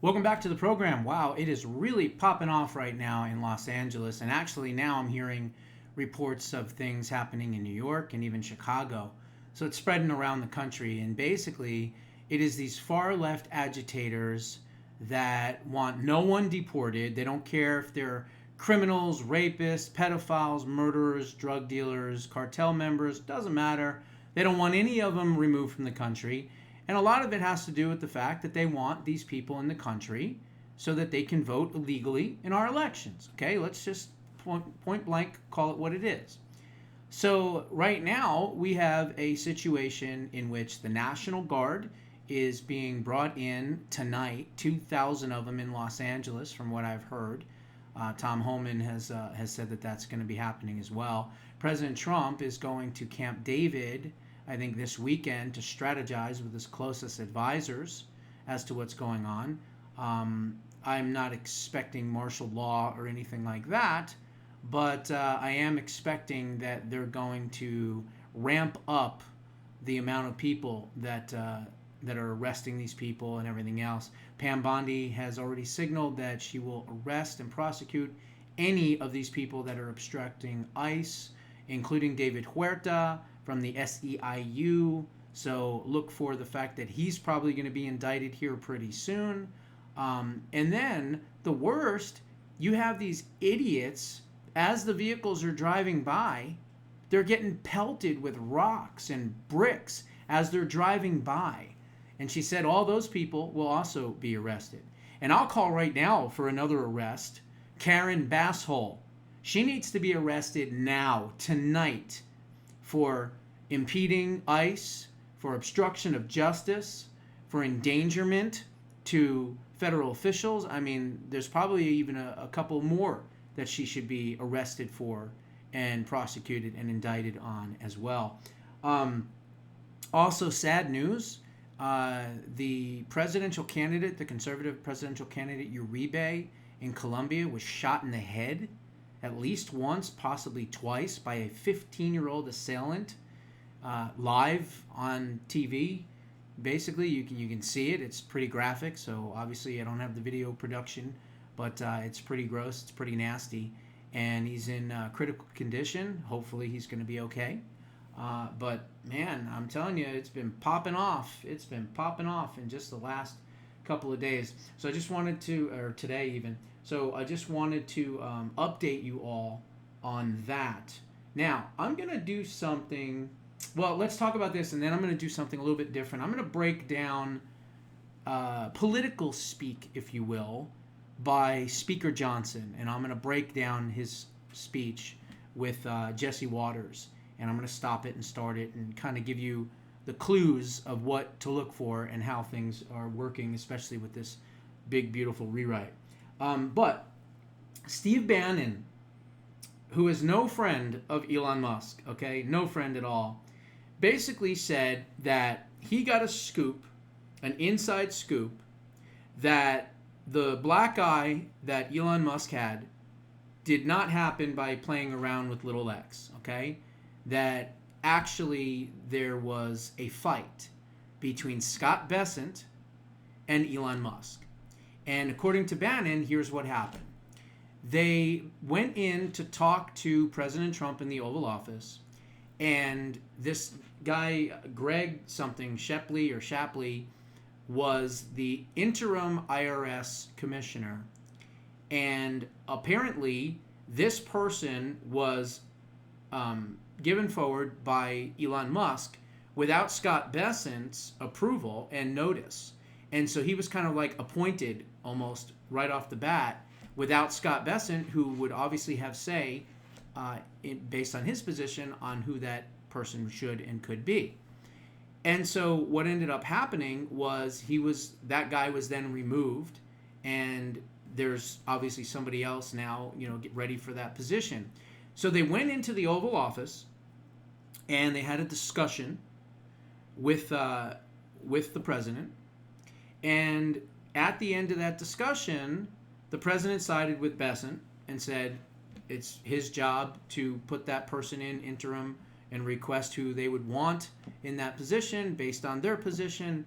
Welcome back to the program. Wow, it is really popping off right now in Los Angeles. And actually, now I'm hearing reports of things happening in New York and even Chicago. So it's spreading around the country. And basically, it is these far left agitators that want no one deported. They don't care if they're criminals, rapists, pedophiles, murderers, drug dealers, cartel members, doesn't matter. They don't want any of them removed from the country. And a lot of it has to do with the fact that they want these people in the country so that they can vote illegally in our elections. Okay, let's just point blank call it what it is. So right now we have a situation in which the National Guard is being brought in tonight, 2,000 of them in Los Angeles, from what I've heard. Tom Homan has said that that's going to be happening as well. President Trump is going to Camp David, I think, this weekend to strategize with his closest advisors as to what's going on. I'm not expecting martial law or anything like that, but I am expecting that they're going to ramp up the amount of people that are arresting these people and everything else. Pam Bondi has already signaled that she will arrest and prosecute any of these people that are obstructing ICE, including David Huerta from the SEIU. So look for the fact that he's probably going to be indicted here pretty soon. And then the worst, you have these idiots, as the vehicles are driving by, they're getting pelted with rocks and bricks as they're driving by. And she said all those people will also be arrested. And I'll call right now for another arrest, Karen Basshole. She needs to be arrested now, tonight, for impeding ICE, for obstruction of justice, for endangerment to federal officials. I mean, there's probably even a couple more that she should be arrested for and prosecuted and indicted on as well. Also, sad news, the presidential candidate, the conservative presidential candidate Uribe in Colombia, was shot in the head at least once, possibly twice, by a 15-year-old assailant, live on TV. Basically, you can see it. It's pretty graphic, so obviously I don't have the video production, but it's pretty gross. It's pretty nasty, and he's in critical condition. Hopefully he's going to be okay. But man, I'm telling you, it's been popping off. It's been popping off in just the last couple of days. So I just wanted to, or today even, so I just wanted to update you all on that. Now, I'm going to do something, well, let's talk about this, and then I'm going to do something a little bit different. I'm going to break down political speak, if you will, by Speaker Johnson, and I'm going to break down his speech with Jesse Waters, and I'm going to stop it and start it and kind of give you the clues of what to look for and how things are working, especially with this big, beautiful rewrite. But Steve Bannon, who is no friend of Elon Musk, okay, no friend at all, basically said that he got a scoop, an inside scoop, that the black eye that Elon Musk had did not happen by playing around with little x, okay? That actually there was a fight between Scott Bessent and Elon Musk. And according to Bannon, here's what happened. They went in to talk to President Trump in the Oval Office, and this guy, Greg something, Shapley, was the interim IRS commissioner. And apparently, this person was given forward by Elon Musk without Scott Bessent's approval and notice. And so he was kind of like appointed almost right off the bat without Scott Bessent, who would obviously have say based on his position on who that person should and could be. And so what ended up happening was that guy was then removed, and there's obviously somebody else now, get ready for that position. So they went into the Oval Office and they had a discussion with the president. And at the end of that discussion, the president sided with Bessent and said it's his job to put that person in interim and request who they would want in that position based on their position.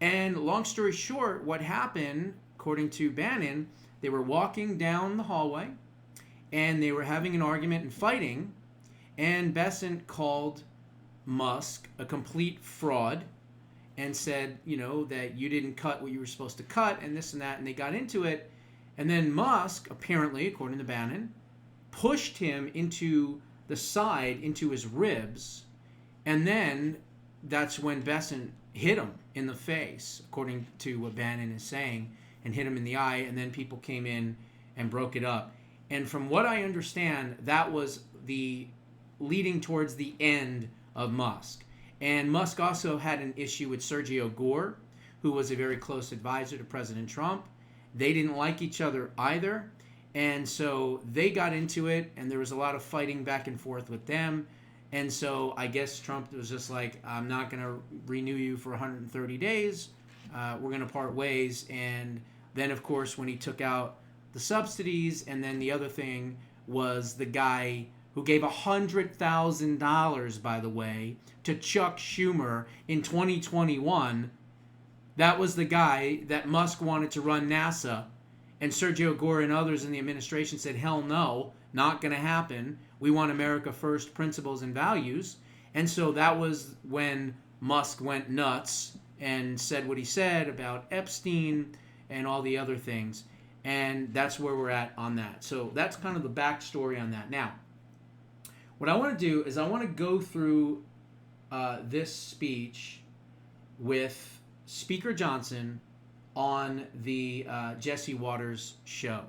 And long story short, what happened, according to Bannon, they were walking down the hallway and they were having an argument and fighting, and Bessent called Musk a complete fraud and said, that you didn't cut what you were supposed to cut and this and that, and they got into it. And then Musk, apparently, according to Bannon, pushed him into the side, into his ribs, and then that's when Bessent hit him in the face, according to what Bannon is saying, and hit him in the eye, and then people came in and broke it up. And from what I understand, that was the leading towards the end of Musk. And Musk also had an issue with Sergio Gore, who was a very close advisor to President Trump. They didn't like each other either. And so they got into it, and there was a lot of fighting back and forth with them. And so I guess Trump was just like, I'm not going to renew you for 130 days. We're going to part ways. And then, of course, when he took out the subsidies, and then the other thing was the guy who gave $100,000, by the way, to Chuck Schumer in 2021. That was the guy that Musk wanted to run NASA. And Sergio Gore and others in the administration said, hell no, not going to happen. We want America first principles and values. And so that was when Musk went nuts and said what he said about Epstein and all the other things. And that's where we're at on that. So that's kind of the backstory on that. Now, what I want to do is I want to go through this speech with Speaker Johnson on the Jesse Waters show.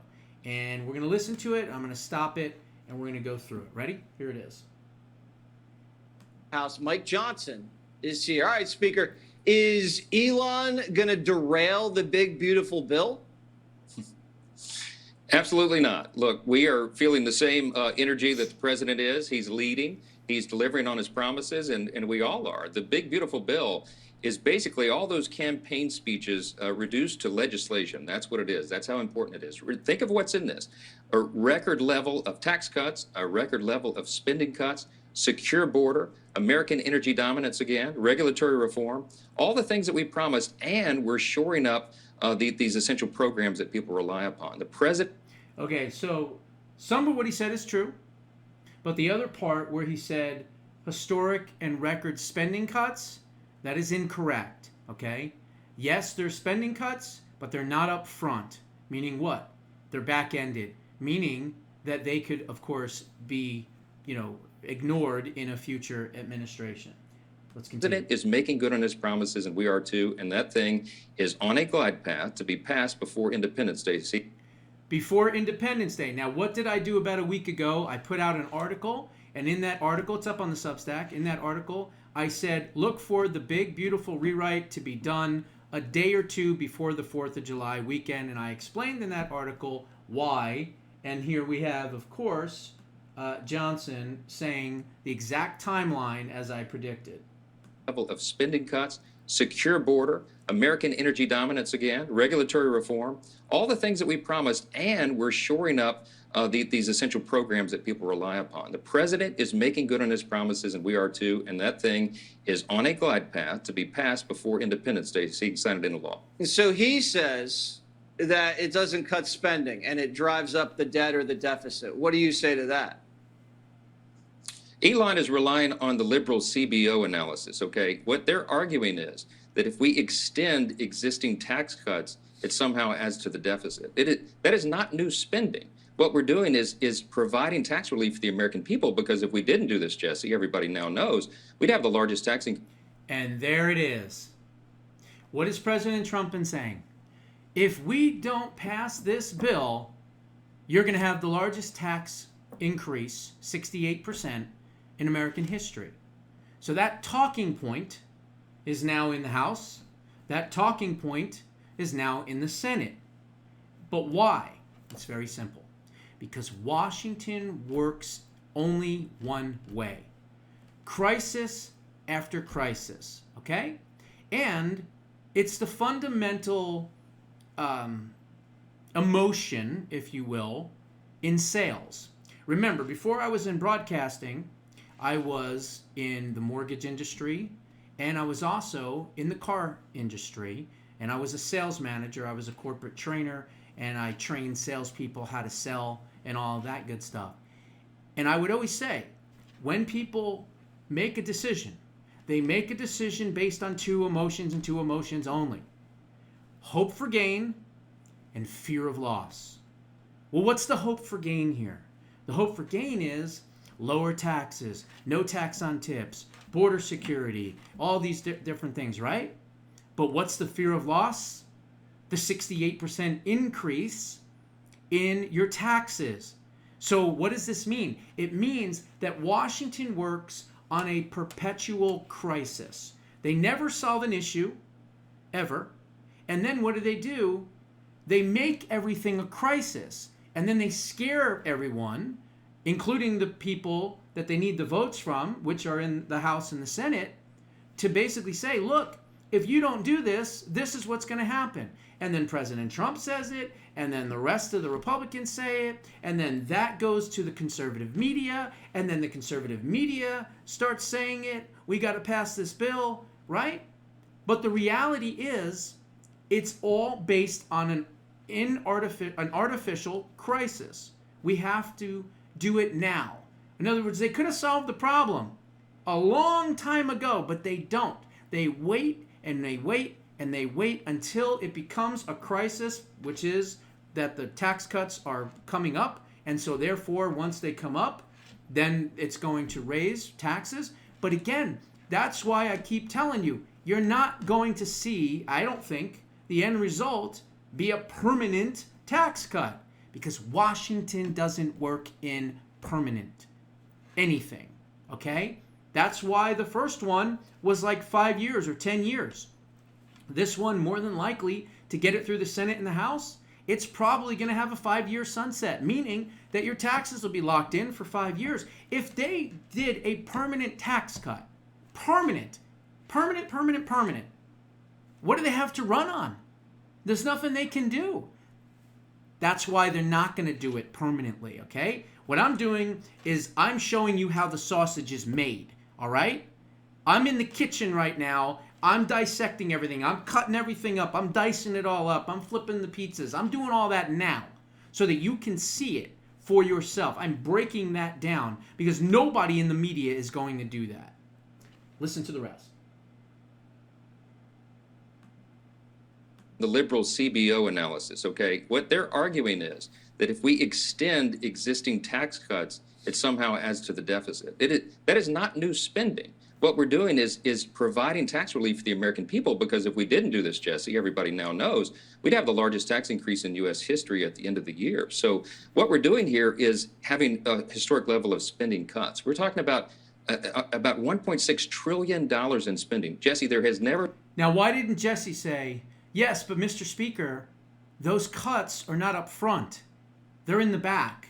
And we're going to listen to it. I'm going to stop it, and we're going to go through it. Ready? Here it is. House Mike Johnson is here. All right, Speaker. Is Elon going to derail the big, beautiful bill? Absolutely not. Look, we are feeling the same energy that the president is. He's leading. He's delivering on his promises, and we all are. The big, beautiful bill is basically all those campaign speeches reduced to legislation. That's what it is. That's how important it is. Think of what's in this. A record level of tax cuts, a record level of spending cuts, secure border, American energy dominance again, regulatory reform, all the things that we promised, and we're shoring up these essential programs that people rely upon. The president... Okay, so some of what he said is true, but the other part where he said historic and record spending cuts, that is incorrect, okay? Yes, there's spending cuts, but they're not up front, meaning what? They're back-ended, meaning that they could, of course, be, ignored in a future administration. Let's continue. The president is making good on his promises, and we are too, and that thing is on a glide path to be passed before Independence Day. See? Before Independence Day. Now, what did I do about a week ago? I put out an article, and in that article, it's up on the Substack, in that article, I said, look for the big, beautiful rewrite to be done a day or two before the 4th of July weekend, and I explained in that article why, and here we have, of course, Johnson saying the exact timeline as I predicted. Level of spending cuts, secure border, American energy dominance again, regulatory reform, all the things that we promised, and we're shoring up these essential programs that people rely upon. The president is making good on his promises, and we are too, and that thing is on a glide path to be passed before Independence Day, signed into law. So he says that it doesn't cut spending and it drives up the debt or the deficit. What do you say to that? Elon is relying on the liberal CBO analysis, okay? What they're arguing is that if we extend existing tax cuts, it somehow adds to the deficit. That is not new spending. What we're doing is providing tax relief for the American people, because if we didn't do this, Jesse, everybody now knows, we'd have the largest taxing. And there it is. What has President Trump been saying? If we don't pass this bill, you're going to have the largest tax increase, 68%, in American history. So that talking point is now in the House. That talking point is now in the Senate. But why? It's very simple. Because Washington works only one way. Crisis after crisis, okay? And it's the fundamental emotion, if you will, in sales. Remember, before I was in broadcasting, I was in the mortgage industry, and I was also in the car industry, And I was a sales manager. I was a corporate trainer, and I trained salespeople how to sell and all that good stuff. And I would always say, when people make a decision, they make a decision based on two emotions and two emotions only: hope for gain and fear of loss. Well, what's the hope for gain here? The hope for gain is lower taxes, no tax on tips, border security, all these different things, right? But what's the fear of loss? The 68% increase in your taxes. So what does this mean? It means that Washington works on a perpetual crisis. They never solve an issue, ever. And then what do? They make everything a crisis. And then they scare everyone, including the people that they need the votes from, which are in the House and the Senate, to basically say, look, if you don't do this, this is what's going to happen. And then President Trump says it, and then the rest of the Republicans say it, and then that goes to the conservative media, and then the conservative media starts saying it. We got to pass this bill, right? But the reality is, it's all based on an artificial crisis. We have to do it now. In other words, they could have solved the problem a long time ago, but they don't. They wait and they wait and they wait until it becomes a crisis, which is that the tax cuts are coming up. And so therefore, once they come up, then it's going to raise taxes. But again, that's why I keep telling you, you're not going to see, I don't think, the end result be a permanent tax cut, because Washington doesn't work in permanent anything, okay? That's why the first one was like 5 years or 10 years. This one, more than likely, to get it through the Senate and the House, it's probably going to have a 5-year sunset, meaning that your taxes will be locked in for 5 years. If they did a permanent tax cut, permanent, what do they have to run on? There's nothing they can do. That's why they're not going to do it permanently, okay? What I'm doing is I'm showing you how the sausage is made, all right? I'm in the kitchen right now. I'm dissecting everything. I'm cutting everything up. I'm dicing it all up. I'm flipping the pizzas. I'm doing all that now so that you can see it for yourself. I'm breaking that down because nobody in the media is going to do that. Listen to the rest. The liberal CBO analysis, okay? What they're arguing is that if we extend existing tax cuts, it somehow adds to the deficit. That is not new spending. What we're doing is providing tax relief for the American people, because if we didn't do this, Jesse, everybody now knows, we'd have the largest tax increase in U.S. history at the end of the year. So what we're doing here is having a historic level of spending cuts. We're talking about $1.6 trillion in spending. Jesse, there has never... Now, why didn't Jesse say, yes, but Mr. Speaker, those cuts are not up front. They're in the back.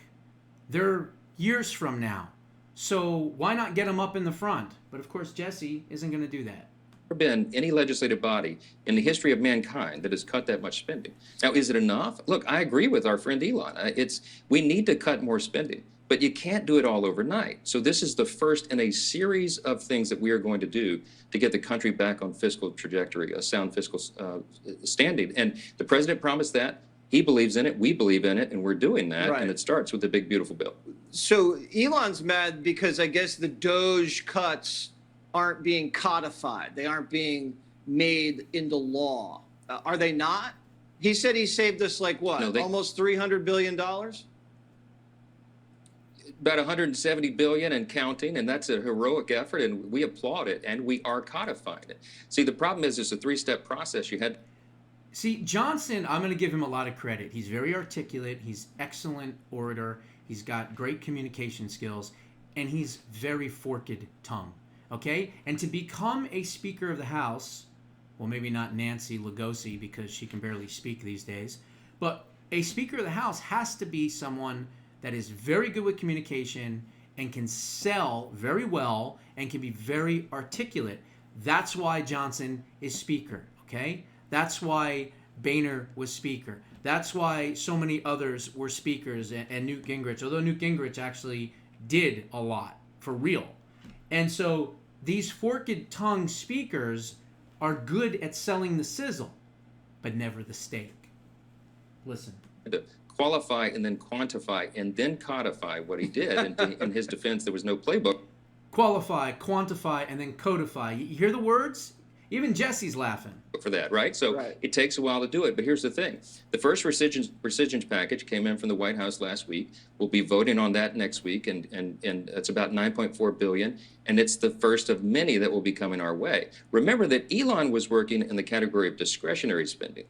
They're years from now. So why not get them up in the front? But of course, Jesse isn't going to do that. Never been any legislative body in the history of mankind that has cut that much spending. Now, is it enough? Look, I agree with our friend Elon. We need to cut more spending, but you can't do it all overnight. So this is the first in a series of things that we are going to do to get the country back on fiscal trajectory, a sound fiscal standing. And the president promised that. He believes in it. We believe in it, and we're doing that. Right. And it starts with the big, beautiful bill. So Elon's mad because I guess the Doge cuts aren't being codified. They aren't being made into law. Are they not? He said he saved us like what? No, almost $300 billion? About 170 billion and counting, and that's a heroic effort, and we applaud it, and we are codifying it. See, the problem is it's a three-step process. You had... See, Johnson, I'm going to give him a lot of credit. He's very articulate. He's excellent orator. He's got great communication skills, and he's very forked tongue, okay? And to become a Speaker of the House, well, maybe not Nancy Lugosi because she can barely speak these days, but a Speaker of the House has to be someone that is very good with communication and can sell very well and can be very articulate. That's why Johnson is Speaker, okay? That's why Boehner was Speaker. That's why so many others were speakers, and Newt Gingrich, although Newt Gingrich actually did a lot, for real. And so these forked tongue speakers are good at selling the sizzle. but never the stake. Listen. To qualify and then quantify and then codify what he did. And in his defense, there was no playbook. Qualify, quantify, and then codify. You hear the words? Even Jesse's laughing. For that, right? So It takes a while to do it. But here's the thing. The first rescissions package came in from the White House last week. We'll be voting on that next week, and it's about $9.4 billion, and it's the first of many that will be coming our way. Remember that Elon was working in the category of discretionary spending.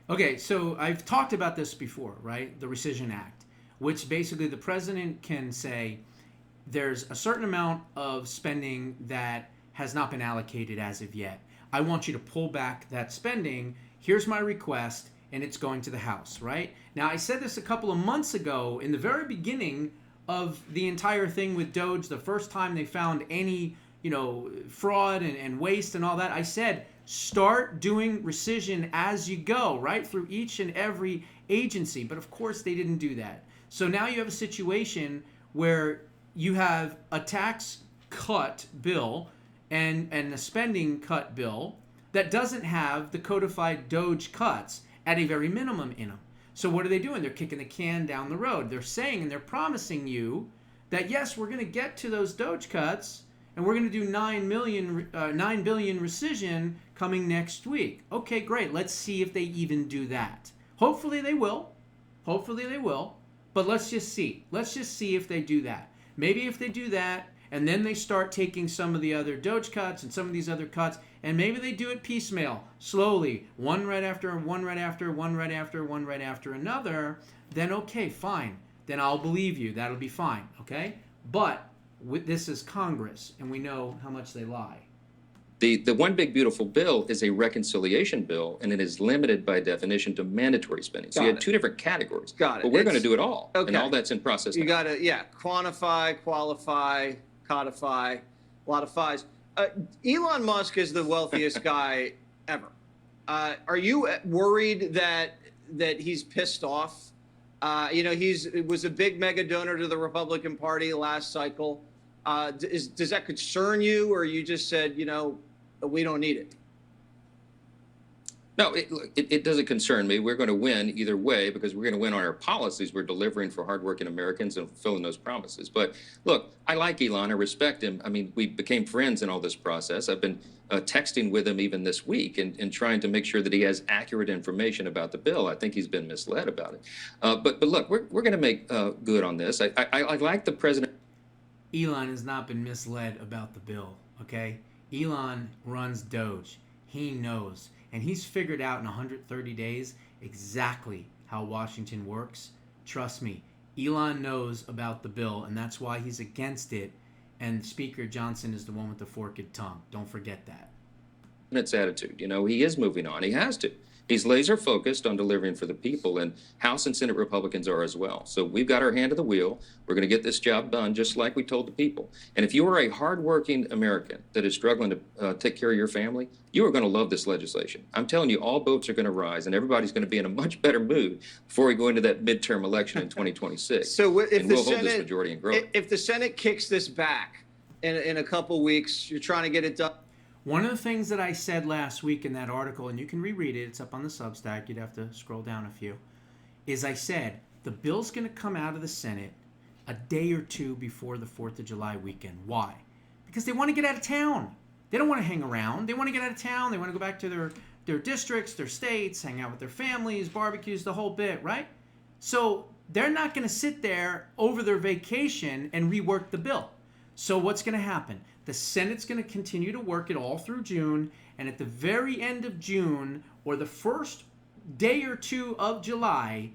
Okay, so I've talked about this before, right? The Rescission Act, which basically the president can say there's a certain amount of spending that has not been allocated as of yet. I want you to pull back that spending. Here's my request, and it's going to the House, right? Now, I said this a couple of months ago in the very beginning of the entire thing with Doge, the first time they found any, fraud and waste and all that. I said, start doing rescission as you go, right, through each and every agency. But of course, they didn't do that. So now you have a situation where you have a tax cut bill and a spending cut bill that doesn't have the codified Doge cuts at a very minimum in them. So what are they doing? They're kicking the can down the road. They're saying and they're promising you that, yes, we're going to get to those Doge cuts, and we're going to do 9 billion rescission coming next week. Okay, great. Let's see if they even do that. Hopefully they will. But let's just see. Let's just see if they do that. Maybe if they do that, and then they start taking some of the other Doge cuts and some of these other cuts, and maybe they do it piecemeal, slowly, one right after another, then okay, fine. Then I'll believe you. That'll be fine, okay? But this is Congress, and we know how much they lie. The one big beautiful bill is a reconciliation bill, and it is limited by definition to mandatory spending. So you had two different categories. Got it. But we're going to do it all, okay. And all that's in process now. You got to, quantify, qualify, codify, a lot of fives. Elon Musk is the wealthiest guy ever. Are you worried that he's pissed off? He was a big mega donor to the Republican Party last cycle. Does that concern you, or you just said, we don't need it? No, it doesn't concern me. We're going to win either way because we're going to win on our policies. We're delivering for hardworking Americans and fulfilling those promises. But look, I like Elon. I respect him. I mean, we became friends in all this process. I've been texting with him even this week and trying to make sure that he has accurate information about the bill. I think he's been misled about it. But look, we're going to make good on this. I like the president. Elon has not been misled about the bill, okay? Elon runs Doge. He knows. And he's figured out in 130 days exactly how Washington works. Trust me, Elon knows about the bill, and that's why he's against it. And Speaker Johnson is the one with the forked tongue. Don't forget that. Its attitude. He is moving on. He has to. He's laser focused on delivering for the people, and House and Senate Republicans are as well. So we've got our hand to the wheel. We're going to get this job done just like we told the people. And if you are a hardworking American that is struggling to take care of your family, you are going to love this legislation. I'm telling you, all boats are going to rise, and everybody's going to be in a much better mood before we go into that midterm election in 2026. So if we'll hold this majority and grow it. If the Senate kicks this back in a couple weeks, you're trying to get it done. One of the things that I said last week in that article, and you can reread it, it's up on the Substack, you'd have to scroll down a few, is I said the bill's going to come out of the Senate a day or two before the 4th of July weekend. Why? Because they want to get out of town. They don't want to hang around. They want to get out of town. They want to go back to their districts, their states, hang out with their families, barbecues, the whole bit, right? So they're not going to sit there over their vacation and rework the bill. So what's going to happen? The Senate's going to continue to work it all through June, and at the very end of June, or the first day or two of July,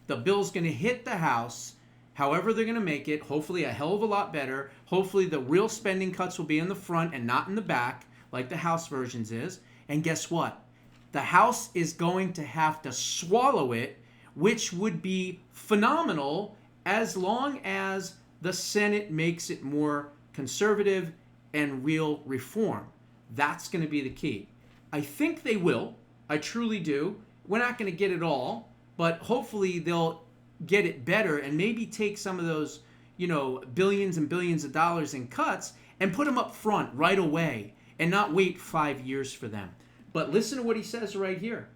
the bill's going to hit the House, however they're going to make it, hopefully a hell of a lot better. Hopefully the real spending cuts will be in the front and not in the back, like the House versions is. And guess what? The House is going to have to swallow it, which would be phenomenal as long as the Senate makes it more conservative and real reform. That's going to be the key. I think they will. I truly do. We're not going to get it all, but hopefully they'll get it better and maybe take some of those, billions and billions of dollars in cuts and put them up front right away and not wait 5 years for them. But listen to what he says right here.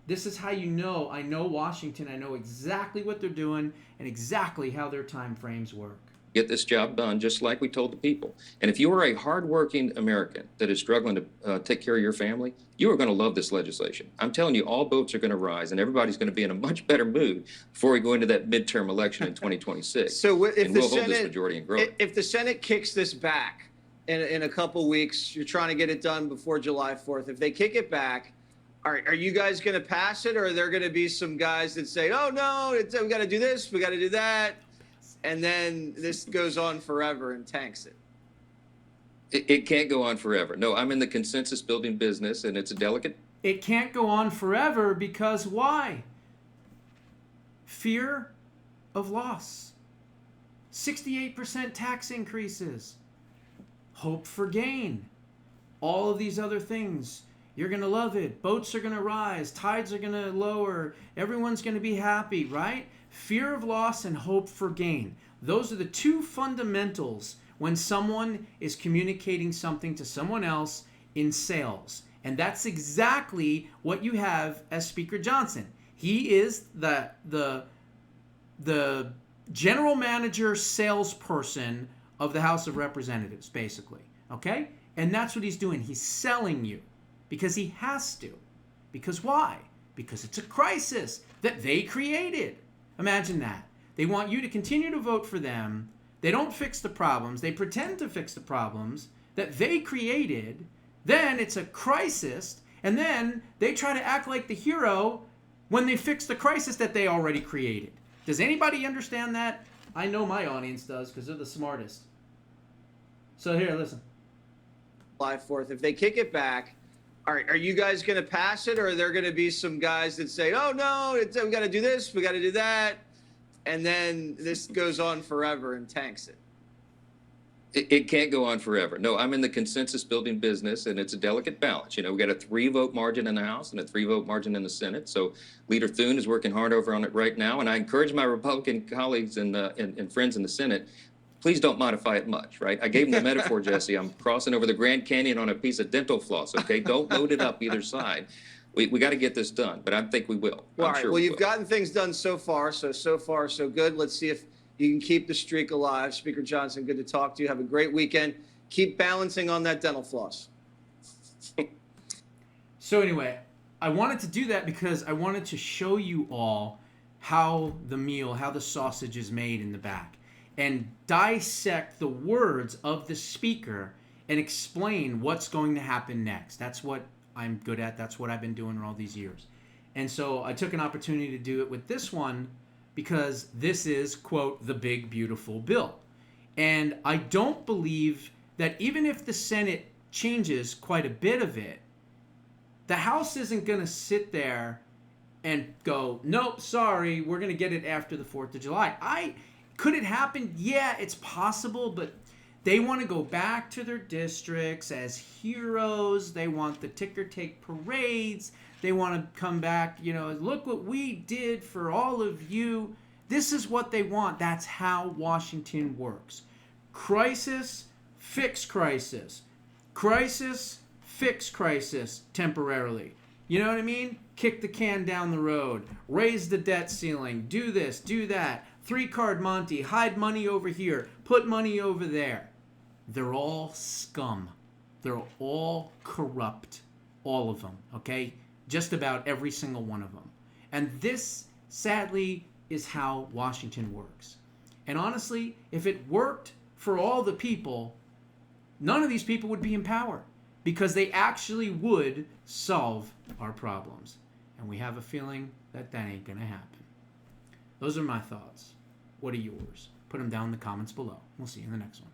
This is how you know, I know Washington, I know exactly what they're doing and exactly how their time frames work. Get this job done just like we told the people. And if you are a hardworking American that is struggling to take care of your family, you are going to love this legislation. I'm telling you, all boats are going to rise, and everybody's going to be in a much better mood before we go into that midterm election in 2026. So if and the we'll hold Senate, this majority and grow it. if the Senate kicks this back in a couple weeks, you're trying to get it done before July 4th. If they kick it back, are you guys going to pass it, or are there going to be some guys that say, "Oh no, we got to do this, we got to do that," and then this goes on forever and tanks it? It can't go on forever. No, I'm in the consensus building business, and it's a delicate. It can't go on forever because why? Fear of loss. 68% tax increases. Hope for gain. All of these other things. You're going to love it. Boats are going to rise. Tides are going to lower. Everyone's going to be happy, right? Fear of loss and hope for gain. Those are the two fundamentals when someone is communicating something to someone else in sales. And that's exactly what you have as Speaker Johnson. He is the general manager salesperson of the House of Representatives, basically. Okay? And that's what he's doing. He's selling you because he has to. Because why? Because it's a crisis that they created. Imagine that. They want you to continue to vote for them. They don't fix the problems. They pretend to fix the problems that they created. Then it's a crisis. And then they try to act like the hero when they fix the crisis that they already created. Does anybody understand that? I know my audience does because they're the smartest. So here, listen. July 4th. If they kick it back, are you guys going to pass it, or are there going to be some guys that say, "Oh no, we got to do this, we got to do that," and then this goes on forever and tanks it? It can't go on forever. No, I'm in the consensus building business, and it's a delicate balance. You know, we got a 3-vote margin in the House and a 3-vote margin in the Senate. So Leader Thune is working hard over on it right now, and I encourage my Republican colleagues and friends in the Senate, please don't modify it much, right? I gave them the metaphor, Jesse. I'm crossing over the Grand Canyon on a piece of dental floss, okay? Don't load it up either side. We got to get this done, but I think we will. All right. Sure Well, we you've will. gotten things done so far, so far, so good. Let's see if you can keep the streak alive. Speaker Johnson, good to talk to you. Have a great weekend. Keep balancing on that dental floss. So anyway, I wanted to do that because I wanted to show you all how the sausage is made in the back, and dissect the words of the speaker and explain what's going to happen next. That's what I'm good at. That's what I've been doing all these years. And so I took an opportunity to do it with this one because this is, quote, the big, beautiful bill. And I don't believe that even if the Senate changes quite a bit of it, the House isn't going to sit there and go, nope, sorry, we're going to get it after the 4th of July. Could it happen? Yeah, it's possible, but they want to go back to their districts as heroes. They want the ticker-tape parades. They want to come back, look what we did for all of you. This is what they want. That's how Washington works. Crisis, fix crisis. Crisis, fix crisis temporarily. You know what I mean? Kick the can down the road. Raise the debt ceiling. Do this, do that. 3-card Monty. Hide money over here. Put money over there. They're all scum. They're all corrupt. All of them, okay? Just about every single one of them. And this, sadly, is how Washington works. And honestly, if it worked for all the people, none of these people would be in power because they actually would solve our problems. And we have a feeling that that ain't going to happen. Those are my thoughts. What are yours? Put them down in the comments below. We'll see you in the next one.